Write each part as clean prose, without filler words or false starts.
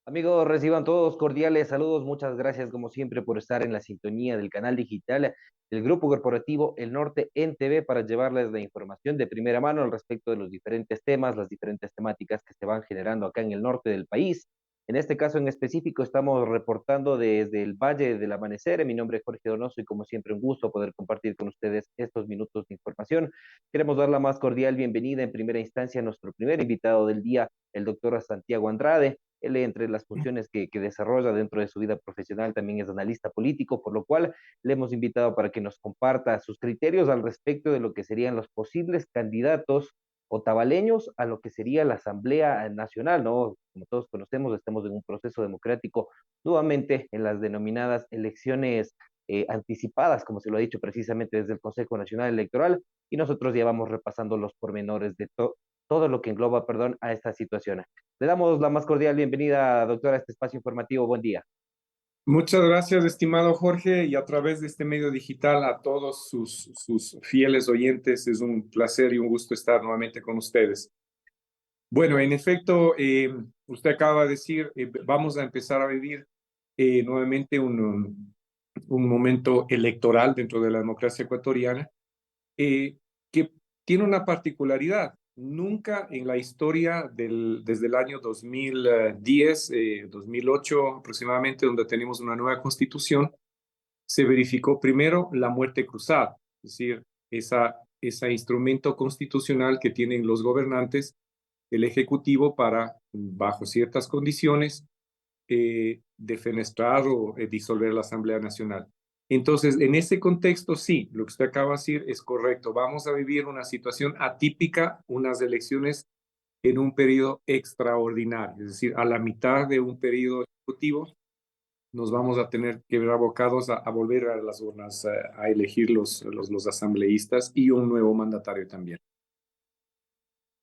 Amigos, reciban todos cordiales saludos. Muchas gracias, como siempre, por estar en la sintonía del canal digital del Grupo Corporativo El Norte en TV para llevarles la información de primera mano al respecto de los diferentes temas, las diferentes temáticas que se van generando acá en el norte del país. En este caso en específico, estamos reportando desde el Valle del Amanecer. Mi nombre es Jorge Donoso y, como siempre, un gusto poder compartir con ustedes estos minutos de información. Queremos dar la más cordial bienvenida en primera instancia a nuestro primer invitado del día, el doctor Santiago Andrade. Él, entre las funciones que desarrolla dentro de su vida profesional, también es analista político, por lo cual le hemos invitado para que nos comparta sus criterios al respecto de lo que serían los posibles candidatos otavaleños a lo que sería la Asamblea Nacional, ¿no? Como todos conocemos, estamos en un proceso democrático nuevamente en las denominadas elecciones anticipadas, como se lo ha dicho precisamente desde el Consejo Nacional Electoral, y nosotros ya vamos repasando los pormenores de todo lo que engloba, perdón, a esta situación. Le damos la más cordial bienvenida, doctora, a este espacio informativo. Buen día. Muchas gracias, estimado Jorge, y a través de este medio digital a todos sus fieles oyentes. Es un placer y un gusto estar nuevamente con ustedes. Bueno, en efecto, usted acaba de decir, vamos a empezar a vivir nuevamente un momento electoral dentro de la democracia ecuatoriana, que tiene una particularidad. Nunca en la historia desde el año 2010, 2008 aproximadamente, donde tenemos una nueva constitución, se verificó primero la muerte cruzada, es decir, ese instrumento constitucional que tienen los gobernantes, el Ejecutivo, para, bajo ciertas condiciones, defenestrar o disolver la Asamblea Nacional. Entonces, en ese contexto, sí, lo que usted acaba de decir es correcto. Vamos a vivir una situación atípica, unas elecciones en un periodo extraordinario, es decir, a la mitad de un periodo ejecutivo, nos vamos a tener que ver abocados a volver a las urnas, a elegir los asambleístas y un nuevo mandatario también.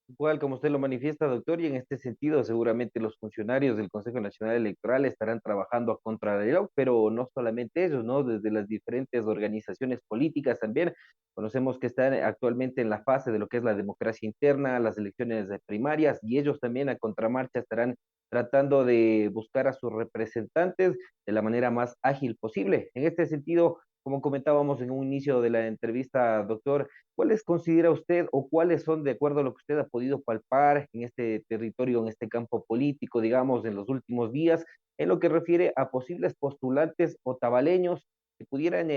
Igual, como usted lo manifiesta, doctor, y en este sentido, seguramente los funcionarios del Consejo Nacional Electoral estarán trabajando a contrarreloj, pero no solamente ellos, ¿no? Desde las diferentes organizaciones políticas también. Conocemos que están actualmente en la fase de lo que es la democracia interna, las elecciones primarias, y ellos también a contramarcha estarán tratando de buscar a sus representantes de la manera más ágil posible. En este sentido, como comentábamos en un inicio de la entrevista, doctor, ¿cuáles considera usted o cuáles son, de acuerdo a lo que usted ha podido palpar en este territorio, en este campo político, digamos, en los últimos días, en lo que refiere a posibles postulantes otavaleños que pudieran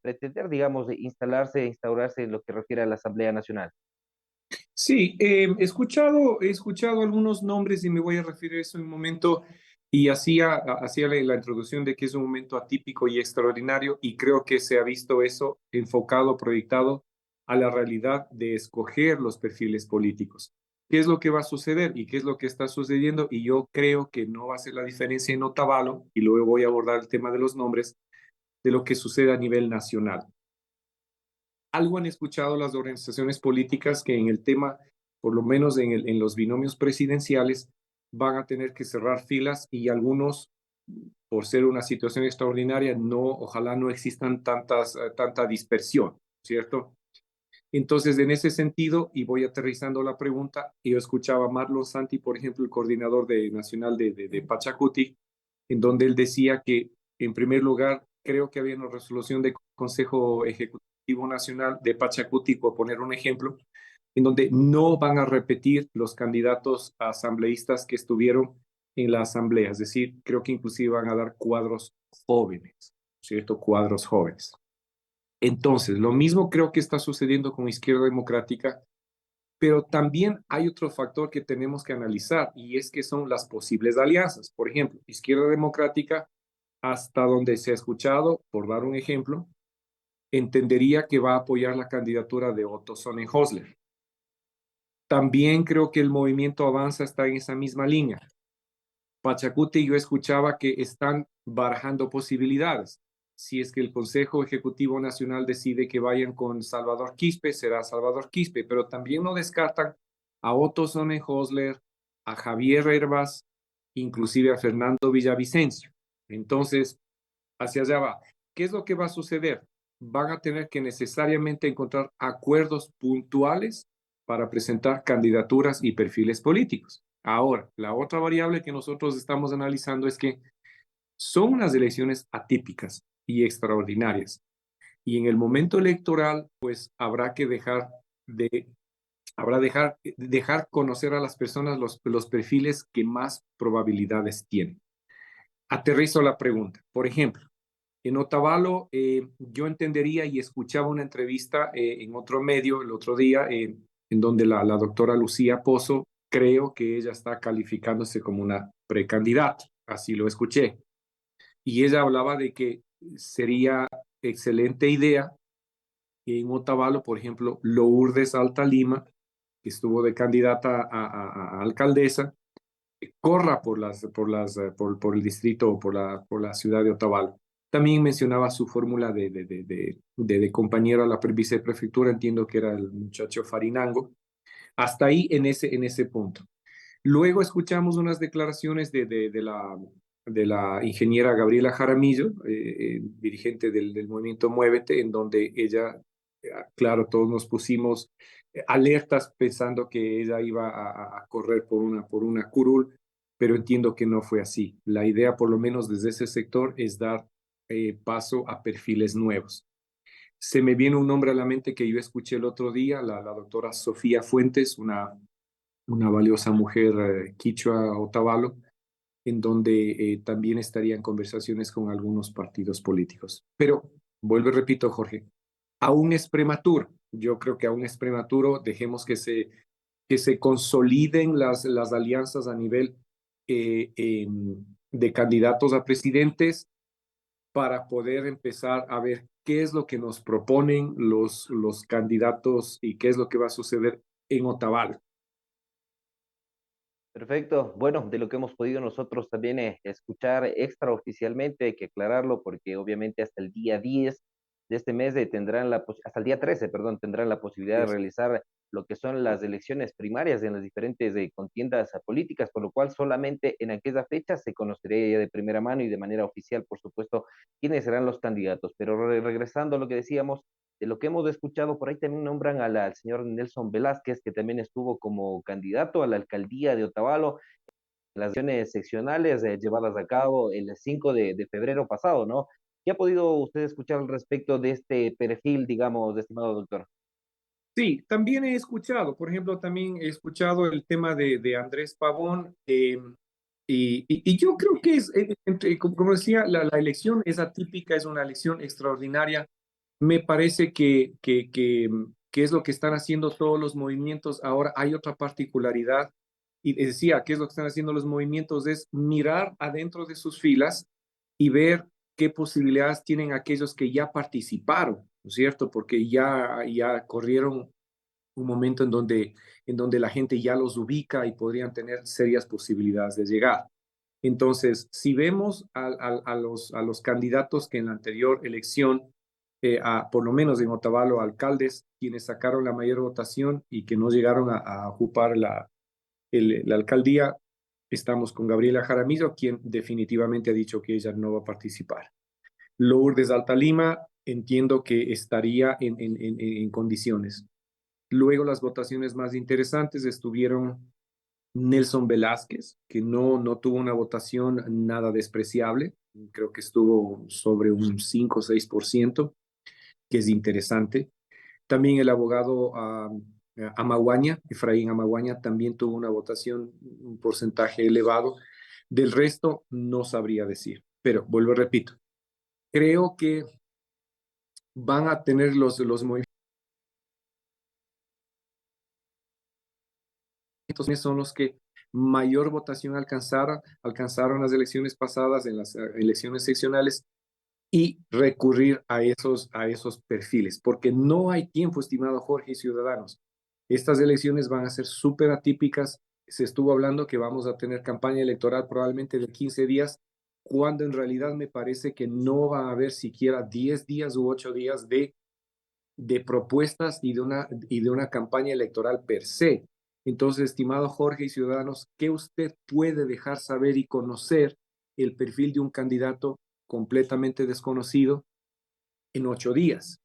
pretender, digamos, instaurarse en lo que refiere a la Asamblea Nacional? Sí, he escuchado algunos nombres y me voy a referir a eso en un momento. Y hacía la introducción de que es un momento atípico y extraordinario, y creo que se ha visto eso enfocado, proyectado a la realidad de escoger los perfiles políticos. ¿Qué es lo que va a suceder y qué es lo que está sucediendo? Y yo creo que no va a ser la diferencia en Otavalo, y luego voy a abordar el tema de los nombres, de lo que sucede a nivel nacional. Algo han escuchado las organizaciones políticas que en el tema, por lo menos en los binomios presidenciales, van a tener que cerrar filas, y algunos, por ser una situación extraordinaria, no, ojalá no existan tanta dispersión, ¿cierto? Entonces, en ese sentido, y voy aterrizando la pregunta, yo escuchaba a Marlon Santi, por ejemplo, el coordinador nacional de Pachacuti, en donde él decía que, en primer lugar, creo que había una resolución del Consejo Ejecutivo Nacional de Pachacuti, por poner un ejemplo, en donde no van a repetir los candidatos a asambleístas que estuvieron en la asamblea. Es decir, creo que inclusive van a dar cuadros jóvenes, ¿cierto? Cuadros jóvenes. Entonces, lo mismo creo que está sucediendo con Izquierda Democrática, pero también hay otro factor que tenemos que analizar, y es que son las posibles alianzas. Por ejemplo, Izquierda Democrática, hasta donde se ha escuchado, por dar un ejemplo, entendería que va a apoyar la candidatura de Otto Sonnenhosler. También creo que el movimiento Avanza está en esa misma línea. Pachacuti, yo escuchaba que están barajando posibilidades. Si es que el Consejo Ejecutivo Nacional decide que vayan con Salvador Quispe, será Salvador Quispe, pero también no descartan a Otto Sonnenhosler, a Javier Herbas, inclusive a Fernando Villavicencio. Entonces, hacia allá va. ¿Qué es lo que va a suceder? Van a tener que necesariamente encontrar acuerdos puntuales para presentar candidaturas y perfiles políticos. Ahora, la otra variable que nosotros estamos analizando es que son unas elecciones atípicas y extraordinarias. Y en el momento electoral, pues habrá que dejar conocer a las personas los perfiles que más probabilidades tienen. Aterrizo la pregunta. Por ejemplo, en Otavalo, yo entendería y escuchaba una entrevista en otro medio el otro día, en donde la doctora Lucía Pozo, creo que ella está calificándose como una precandidata, así lo escuché. Y ella hablaba de que sería excelente idea que en Otavalo, por ejemplo, Lourdes Alta Lima, que estuvo de candidata a alcaldesa, corra por el distrito o por la ciudad de Otavalo. También mencionaba su fórmula de compañero a la viceprefectura, entiendo que era el muchacho Farinango. Hasta ahí en ese punto. Luego escuchamos unas declaraciones de la ingeniera Gabriela Jaramillo, dirigente del movimiento Muévete, en donde ella, claro, todos nos pusimos alertas pensando que ella iba a correr por una curul, pero entiendo que no fue así. La idea, por lo menos desde ese sector, es dar paso a perfiles nuevos. Se me viene un nombre a la mente que yo escuché el otro día, la doctora Sofía Fuentes, una valiosa mujer quichua Otavalo, en donde también estarían conversaciones con algunos partidos políticos. Pero, vuelvo y repito, Jorge, aún es prematuro. Yo creo que aún es prematuro. Dejemos que se consoliden las alianzas a nivel de candidatos a presidentes para poder empezar a ver qué es lo que nos proponen los candidatos y qué es lo que va a suceder en Otavalo. Perfecto. Bueno, de lo que hemos podido nosotros también escuchar extraoficialmente, hay que aclararlo porque obviamente hasta el día 10 de este mes tendrán hasta el día 13, perdón, tendrán la posibilidad de Yes. realizar lo que son las elecciones primarias en las diferentes contiendas políticas, por lo cual solamente en aquella fecha se conocería ya de primera mano y de manera oficial, por supuesto, quiénes serán los candidatos. Pero regresando a lo que decíamos, de lo que hemos escuchado, por ahí también nombran al señor Nelson Velázquez, que también estuvo como candidato a la alcaldía de Otavalo en las elecciones seccionales llevadas a cabo el 5 de febrero pasado, ¿no? ¿Qué ha podido usted escuchar al respecto de este perfil, digamos, de estimado doctor? Sí, también he escuchado, por ejemplo, también he escuchado el tema de Andrés Pavón, y yo creo que es, como decía, la elección es atípica, es una elección extraordinaria. Me parece que es lo que están haciendo todos los movimientos. Ahora hay otra particularidad, y decía, ¿qué es lo que están haciendo los movimientos? Es mirar adentro de sus filas y ver qué posibilidades tienen aquellos que ya participaron, ¿no es cierto? Porque ya corrieron un momento en donde la gente ya los ubica y podrían tener serias posibilidades de llegar. Entonces, si vemos a los candidatos que en la anterior elección, por lo menos en Otavalo, alcaldes, quienes sacaron la mayor votación y que no llegaron a ocupar la alcaldía, estamos con Gabriela Jaramillo, quien definitivamente ha dicho que ella no va a participar. Lourdes Alta Lima, entiendo que estaría en condiciones. Luego las votaciones más interesantes estuvieron Nelson Velázquez, que no tuvo una votación nada despreciable, creo que estuvo sobre un 5 o 6%, que es interesante. También el abogado Amaguaña, Efraín Amaguaña, también tuvo una votación, un porcentaje elevado. Del resto no sabría decir, pero vuelvo y repito, creo que van a tener los movimientos son los que mayor votación alcanzaron las elecciones pasadas, en las elecciones seccionales, y recurrir a esos perfiles, porque no hay tiempo, estimado Jorge y ciudadanos. Estas elecciones van a ser súper atípicas. Se estuvo hablando que vamos a tener campaña electoral probablemente de 15 días, cuando en realidad me parece que no va a haber siquiera 10 días u 8 días de propuestas y de una campaña electoral per se. Entonces, estimado Jorge y ciudadanos, ¿qué usted puede dejar saber y conocer el perfil de un candidato completamente desconocido en 8 días?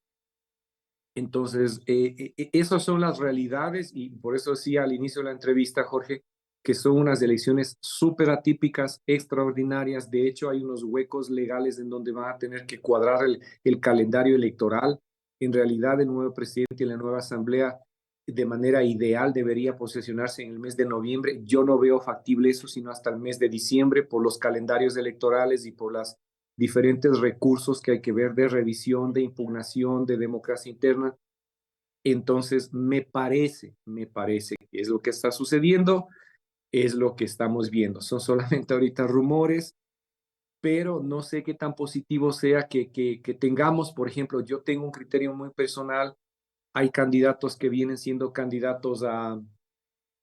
Entonces, esas son las realidades y por eso decía al inicio de la entrevista, Jorge, que son unas elecciones súper atípicas, extraordinarias. De hecho, hay unos huecos legales en donde van a tener que cuadrar el calendario electoral. En realidad, el nuevo presidente y la nueva asamblea de manera ideal debería posesionarse en el mes de noviembre. Yo no veo factible eso, sino hasta el mes de diciembre por los calendarios electorales y por las diferentes recursos que hay que ver de revisión, de impugnación, de democracia interna. Entonces, me parece que es lo que está sucediendo, es lo que estamos viendo. Son solamente ahorita rumores, pero no sé qué tan positivo sea que tengamos, por ejemplo, yo tengo un criterio muy personal, hay candidatos que vienen siendo candidatos a,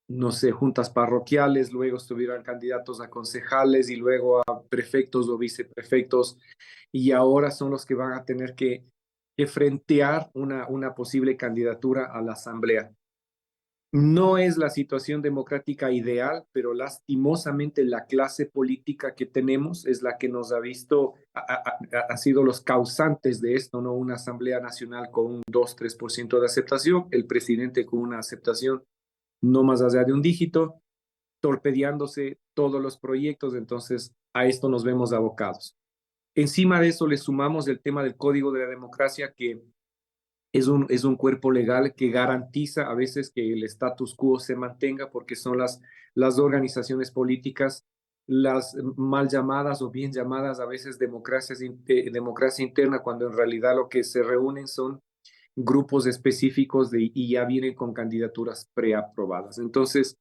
no sé, juntas parroquiales, luego estuvieron candidatos a concejales y luego a prefectos o viceprefectos, y ahora son los que van a tener que frentear una posible candidatura a la asamblea. No es la situación democrática ideal, pero lastimosamente la clase política que tenemos es la que nos ha visto, ha sido los causantes de esto, ¿no? Una asamblea nacional con un 2-3% de aceptación, el presidente con una aceptación no más allá de un dígito, torpedeándose todos los proyectos, entonces a esto nos vemos abocados. Encima de eso le sumamos el tema del Código de la Democracia, que es un cuerpo legal que garantiza a veces que el status quo se mantenga, porque son las organizaciones políticas, las mal llamadas o bien llamadas a veces democracia interna, cuando en realidad lo que se reúnen son grupos específicos y ya vienen con candidaturas preaprobadas. Entonces,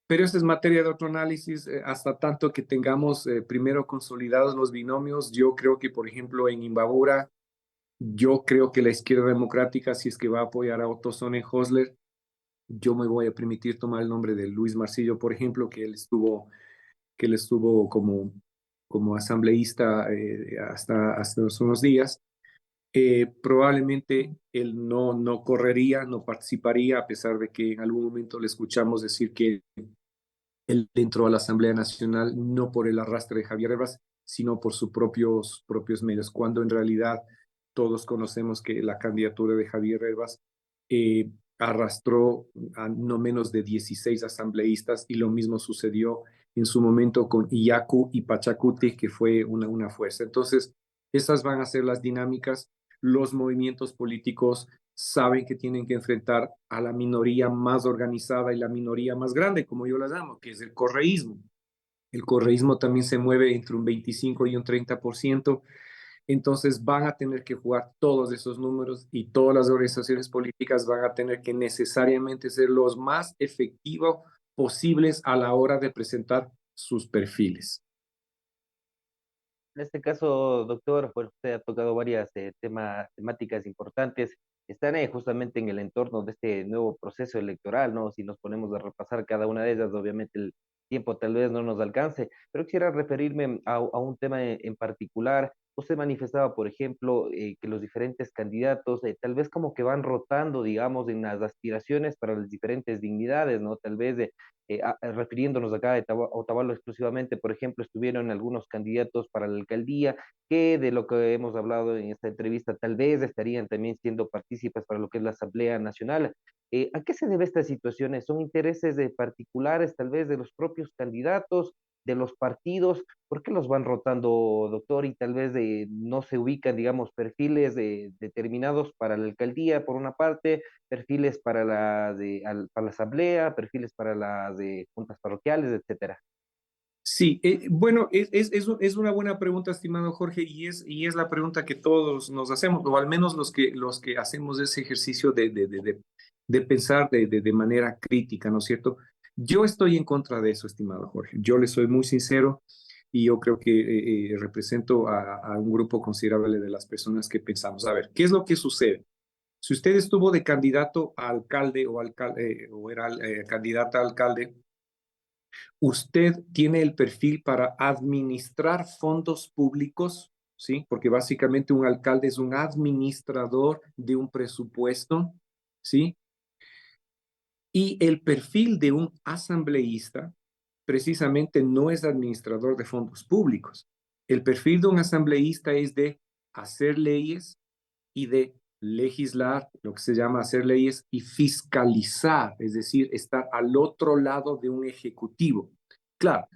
pero esta es materia de otro análisis, hasta tanto que tengamos primero consolidados los binomios. Yo creo que, por ejemplo, en Imbabura, yo creo que la izquierda democrática, si es que va a apoyar a Otto Sonnenhösler, yo me voy a permitir tomar el nombre de Luis Marcillo, por ejemplo, que él estuvo como asambleísta hasta hace unos días. Probablemente él no correría, no participaría, a pesar de que en algún momento le escuchamos decir que él entró a la Asamblea Nacional no por el arrastre de Javier Herbas, sino por sus propios medios, cuando en realidad todos conocemos que la candidatura de Javier Herbas arrastró a no menos de 16 asambleístas, y lo mismo sucedió en su momento con Iyacu y Pachacuti, que fue una fuerza. Entonces, esas van a ser las dinámicas. Los movimientos políticos saben que tienen que enfrentar a la minoría más organizada y la minoría más grande, como yo las llamo, que es el correísmo. El correísmo también se mueve entre un 25 y un 30%. Entonces van a tener que jugar todos esos números y todas las organizaciones políticas van a tener que necesariamente ser los más efectivos posibles a la hora de presentar sus perfiles. En este caso, doctor, pues usted ha tocado varias temáticas importantes. Están justamente en el entorno de este nuevo proceso electoral, ¿no? Si nos ponemos a repasar cada una de ellas, obviamente el tiempo tal vez no nos alcance, pero quisiera referirme a un tema en particular. Usted manifestaba, por ejemplo, que los diferentes candidatos tal vez como que van rotando, digamos, en las aspiraciones para las diferentes dignidades, ¿no? Tal vez refiriéndonos acá a Otavalo exclusivamente, por ejemplo, estuvieron algunos candidatos para la alcaldía que de lo que hemos hablado en esta entrevista tal vez estarían también siendo partícipes para lo que es la Asamblea Nacional. ¿A qué se debe estas situaciones? ¿Son intereses de particulares, tal vez de los propios candidatos, de los partidos? ¿Por qué los van rotando, doctor? Y tal vez no se ubican, digamos, perfiles determinados para la alcaldía, por una parte, perfiles para la asamblea, perfiles para las juntas parroquiales, etcétera. Sí, bueno, es una buena pregunta, estimado Jorge, y es la pregunta que todos nos hacemos, o al menos los que hacemos ese ejercicio de pensar de manera crítica, ¿no es cierto? Yo estoy en contra de eso, estimado Jorge. Yo le soy muy sincero. y yo creo que represento a un grupo considerable de las personas que pensamos, a ver, ¿qué es lo que sucede? Si usted estuvo de candidato a alcalde o era candidata a alcalde, usted tiene el perfil para administrar fondos públicos, ¿sí? Porque básicamente un alcalde es un administrador de un presupuesto, ¿sí? Y el perfil de un asambleísta precisamente no es administrador de fondos públicos. El perfil de un asambleísta es de hacer leyes y de legislar, lo que se llama hacer leyes y fiscalizar, es decir, estar al otro lado de un ejecutivo. Claro,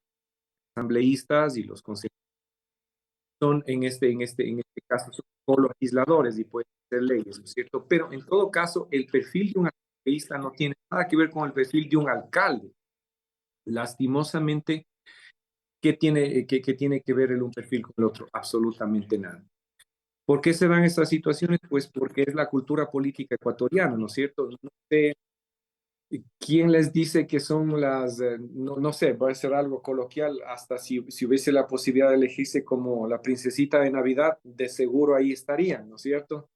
asambleístas y los consejeros son en este caso son legisladores y pueden hacer leyes, ¿no es cierto? Pero en todo caso, el perfil de un asambleísta no tiene nada que ver con el perfil de un alcalde. Lastimosamente, ¿qué tiene que ver un perfil con el otro? Absolutamente nada. ¿Por qué se dan estas situaciones? Pues porque es la cultura política ecuatoriana, ¿no es cierto? No sé quién les dice que son no sé, va a ser algo coloquial, hasta si hubiese la posibilidad de elegirse como la princesita de Navidad, de seguro ahí estarían, ¿no es cierto?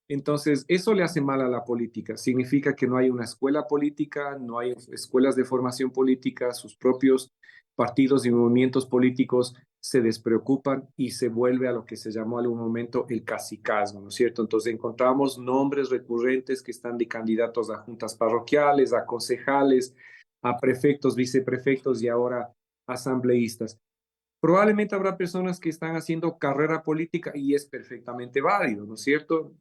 Entonces, eso le hace mal a la política. Significa que no hay una escuela política, no hay escuelas de formación política, sus propios partidos y movimientos políticos se despreocupan y se vuelve a lo que se llamó en algún momento el cacicazgo, ¿no es cierto? Entonces encontramos nombres recurrentes que están de candidatos a juntas parroquiales, a concejales, a prefectos, viceprefectos y ahora asambleístas. Probablemente habrá personas que están haciendo carrera política y es perfectamente válido, ¿no es cierto?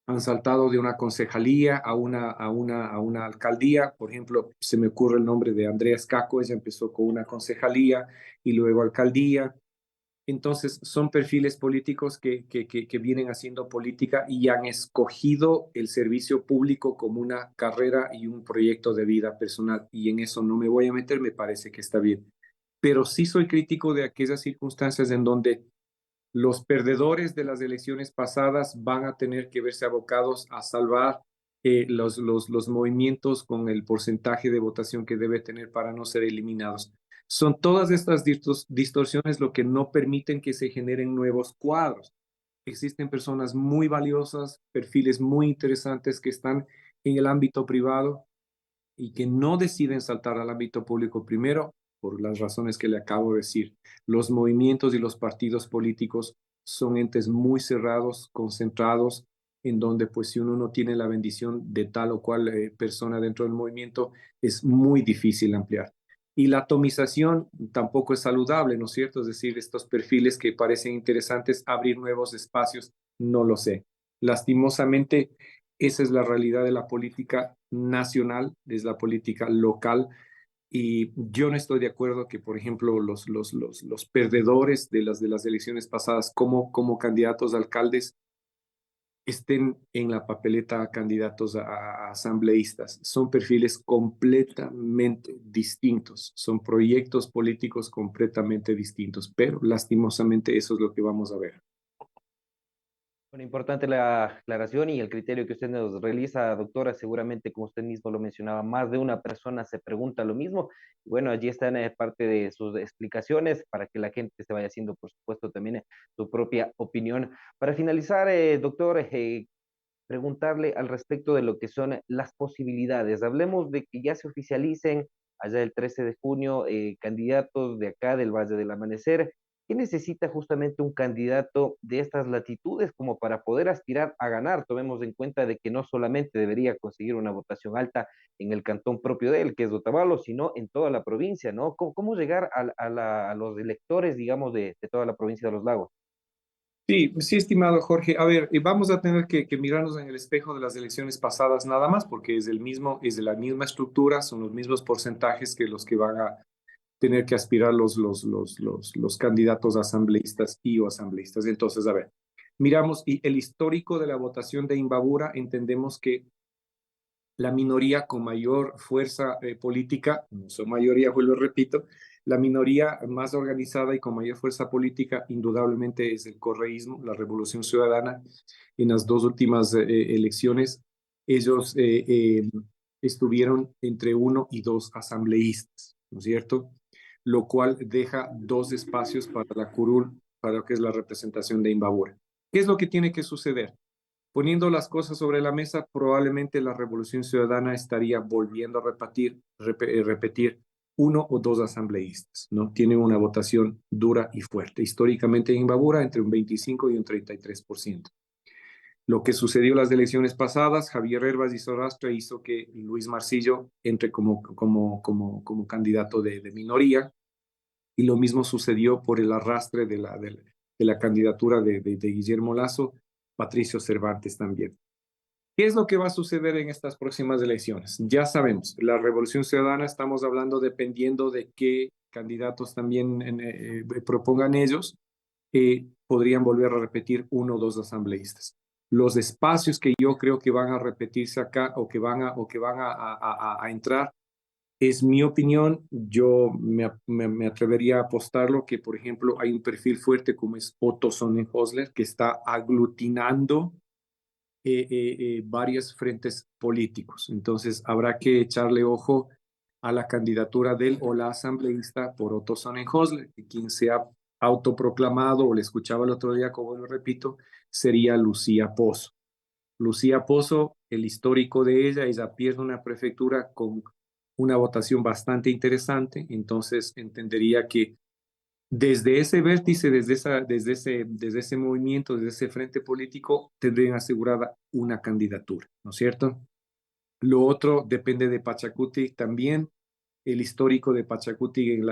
Han saltado de una concejalía a una alcaldía. Por ejemplo, se me ocurre el nombre de Andrea Escaco, ella empezó con una concejalía y luego alcaldía. Entonces, son perfiles políticos que vienen haciendo política y han escogido el servicio público como una carrera y un proyecto de vida personal. Y en eso no me voy a meter, me parece que está bien. Pero sí soy crítico de aquellas circunstancias en donde los perdedores de las elecciones pasadas van a tener que verse abocados a salvar los movimientos con el porcentaje de votación que debe tener para no ser eliminados. Son todas estas distorsiones lo que no permiten que se generen nuevos cuadros. Existen personas muy valiosas, perfiles muy interesantes que están en el ámbito privado y que no deciden saltar al ámbito público primero por las razones que le acabo de decir. Los movimientos y los partidos políticos son entes muy cerrados, concentrados, en donde pues si uno no tiene la bendición de tal o cual persona dentro del movimiento, es muy difícil ampliar. Y la atomización tampoco es saludable, ¿no es cierto? Es decir, estos perfiles que parecen interesantes, abrir nuevos espacios, no lo sé. Lastimosamente, esa es la realidad de la política nacional, es la política local. Y yo no estoy de acuerdo que, por ejemplo, los perdedores de las elecciones pasadas como candidatos a alcaldes estén en la papeleta candidatos a asambleístas. Son perfiles completamente distintos, son proyectos políticos completamente distintos, pero lastimosamente eso es lo que vamos a ver. Bueno, importante la aclaración y el criterio que usted nos realiza, doctora. Seguramente, como usted mismo lo mencionaba, más de una persona se pregunta lo mismo. Bueno, allí están parte de sus explicaciones para que la gente se vaya haciendo, por supuesto, también su propia opinión. Para finalizar, doctor, preguntarle al respecto de lo que son las posibilidades. Hablemos de que ya se oficialicen allá el 13 de junio candidatos de acá del Valle del Amanecer. ¿Qué necesita justamente un candidato de estas latitudes como para poder aspirar a ganar? Tomemos en cuenta de que no solamente debería conseguir una votación alta en el cantón propio de él, que es Otavalo, sino en toda la provincia, ¿no? ¿Cómo llegar a los electores, digamos, de toda la provincia de los lagos? Sí, sí, estimado Jorge. A ver, vamos a tener que mirarnos en el espejo de las elecciones pasadas nada más, porque es de la misma estructura, son los mismos porcentajes que los que van a tener que aspirar los candidatos asambleístas y o asambleístas. Entonces, a ver, miramos y el histórico de la votación de Imbabura, entendemos que la minoría con mayor fuerza política, no son mayoría, vuelvo y repito, la minoría más organizada y con mayor fuerza política indudablemente es el correísmo, la Revolución Ciudadana. En las dos últimas elecciones, ellos estuvieron entre uno y dos asambleístas, ¿no es cierto? lo cual deja 2 espacios para la curul, para lo que es la representación de Imbabura. ¿Qué es lo que tiene que suceder? Poniendo las cosas sobre la mesa, probablemente la Revolución Ciudadana estaría volviendo a repetir 1 o 2 asambleístas, ¿no? Tiene una votación dura y fuerte. Históricamente en Imbabura, entre un 25 y un 33%. Lo que sucedió en las elecciones pasadas, Javier Herbas y Sorastra hizo que Luis Marcillo entre como candidato de minoría, y lo mismo sucedió por el arrastre de la candidatura de Guillermo Lasso, Patricio Cervantes también. ¿Qué es lo que va a suceder en estas próximas elecciones? Ya sabemos, la Revolución Ciudadana, estamos hablando dependiendo de qué candidatos también propongan ellos, podrían volver a repetir 1 o 2 asambleístas. Los espacios que yo creo que van a repetirse acá o que van a entrar, es mi opinión, yo me atrevería a apostarlo que, por ejemplo, hay un perfil fuerte como es Otto Sonnenhosler, que está aglutinando varios frentes políticos. Entonces, habrá que echarle ojo a la candidatura del o la asambleísta por Otto Sonnenhosler, que quien se ha autoproclamado, o le escuchaba el otro día, como lo repito, sería Lucía Pozo. Lucía Pozo, el histórico de ella pierde una prefectura con una votación bastante interesante, entonces entendería que desde ese vértice, desde ese movimiento, desde ese frente político, tendrían asegurada una candidatura, ¿no es cierto? Lo otro depende de Pachacuti también, el histórico de Pachacuti en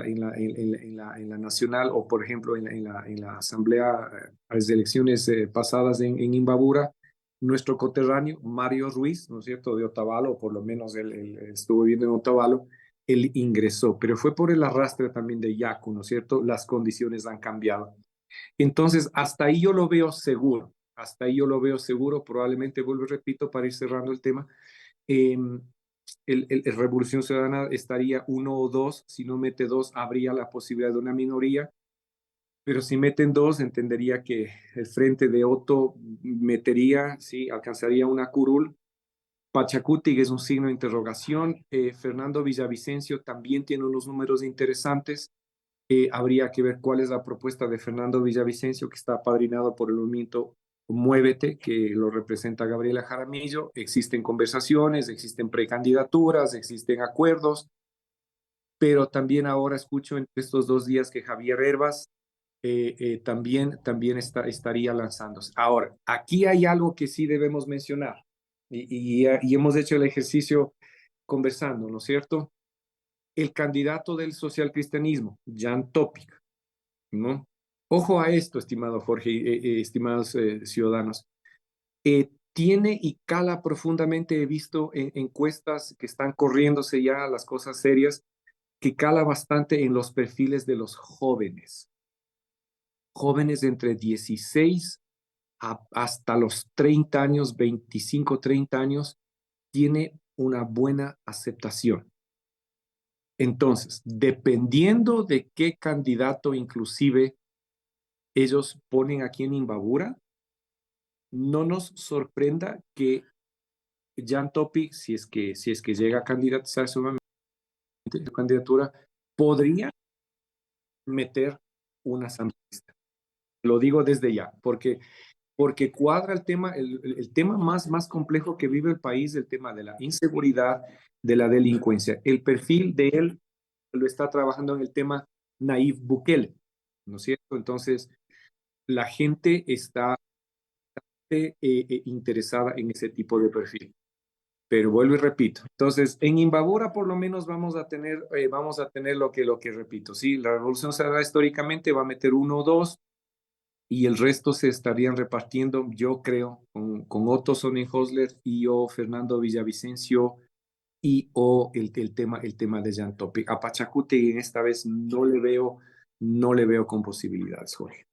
la nacional, o por ejemplo en la asamblea, las elecciones pasadas en Imbabura, nuestro coterráneo Mario Ruiz, ¿no es cierto?, de Otavalo, o por lo menos él estuvo viviendo en Otavalo, él ingresó, pero fue por el arrastre también de Yacu, ¿no es cierto? Las condiciones han cambiado. Entonces, hasta ahí yo lo veo seguro, hasta ahí yo lo veo seguro, probablemente, vuelvo y repito, para ir cerrando el tema, eh, el Revolución Ciudadana estaría 1 o 2, si no mete 2, habría la posibilidad de una minoría, pero si meten 2, entendería que el frente de Otto metería, sí, alcanzaría una curul. Pachacuti es un signo de interrogación. Fernando Villavicencio también tiene unos números interesantes. Habría que ver cuál es la propuesta de Fernando Villavicencio, que está apadrinado por el movimiento Muévete, que lo representa Gabriela Jaramillo. Existen conversaciones, existen precandidaturas, existen acuerdos, pero también ahora escucho en estos 2 días que Javier Herbas también estaría lanzándose. Ahora, aquí hay algo que sí debemos mencionar, y hemos hecho el ejercicio conversando, ¿no es cierto? El candidato del socialcristianismo, Jan Topic, ¿no? Ojo a esto, estimado Jorge, estimados ciudadanos. Tiene y cala profundamente, he visto en encuestas que están corriéndose ya las cosas serias, que cala bastante en los perfiles de los jóvenes. Jóvenes de entre 16 hasta los 30 años, 25, 30 años, tiene una buena aceptación. Entonces, dependiendo de qué candidato inclusive ellos ponen aquí en Imbabura, no nos sorprenda que Jan Topic, si es que llega a candidatizar su candidatura, podría meter una asambleísta. Lo digo desde ya, porque cuadra el tema, el tema más complejo que vive el país, el tema de la inseguridad, de la delincuencia. El perfil de él lo está trabajando en el tema Nayib Bukele, ¿no es cierto? Entonces, la gente está interesada en ese tipo de perfil. Pero vuelvo y repito. Entonces, en Imbabura por lo menos vamos a tener lo que repito. Sí, la Revolución Ciudadana históricamente va a meter 1 o 2, y el resto se estarían repartiendo, yo creo, con Otto Sonnenhosler y o Fernando Villavicencio y o el tema de Jan Topic. A Pachacuti en esta vez no le veo con posibilidades, Jorge.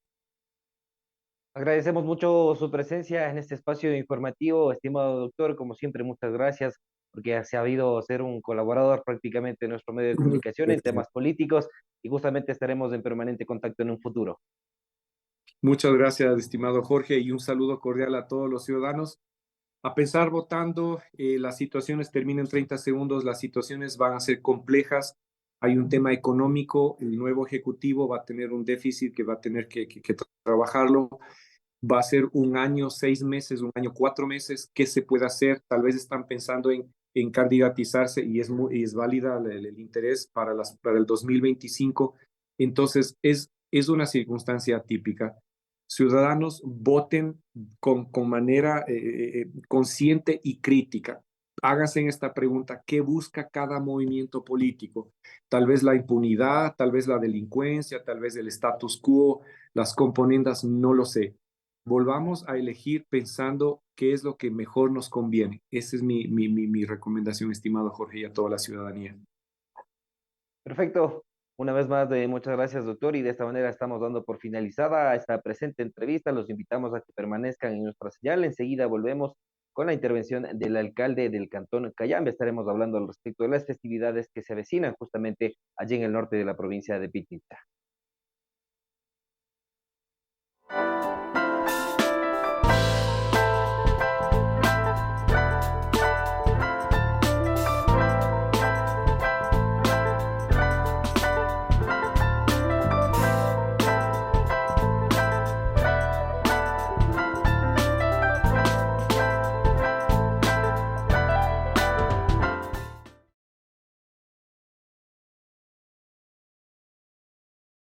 Agradecemos mucho su presencia en este espacio informativo, estimado doctor. Como siempre, muchas gracias porque ha sabido ser un colaborador prácticamente en nuestro medio de comunicación en temas políticos y justamente estaremos en permanente contacto en un futuro. Muchas gracias, estimado Jorge, y un saludo cordial a todos los ciudadanos. A pensar votando, las situaciones terminan en 30 segundos, las situaciones van a ser complejas, hay un tema económico, el nuevo ejecutivo va a tener un déficit que va a tener que trabajarlo, va a ser un año, 6 meses, un año, 4 meses, ¿qué se puede hacer? Tal vez están pensando en candidatizarse y es válida el interés para el 2025. Entonces, es una circunstancia típica. Ciudadanos voten con manera consciente y crítica. Háganse en esta pregunta, ¿qué busca cada movimiento político? Tal vez la impunidad, tal vez la delincuencia, tal vez el status quo, las componendas, no lo sé. Volvamos a elegir pensando qué es lo que mejor nos conviene. Esa es mi recomendación, estimado Jorge, y a toda la ciudadanía. Perfecto. Una vez más, muchas gracias, doctor. Y de esta manera estamos dando por finalizada esta presente entrevista. Los invitamos a que permanezcan en nuestra señal. Enseguida volvemos con la intervención del alcalde del Cantón Cayambe. Estaremos hablando al respecto de las festividades que se avecinan justamente allí en el norte de la provincia de Pichincha.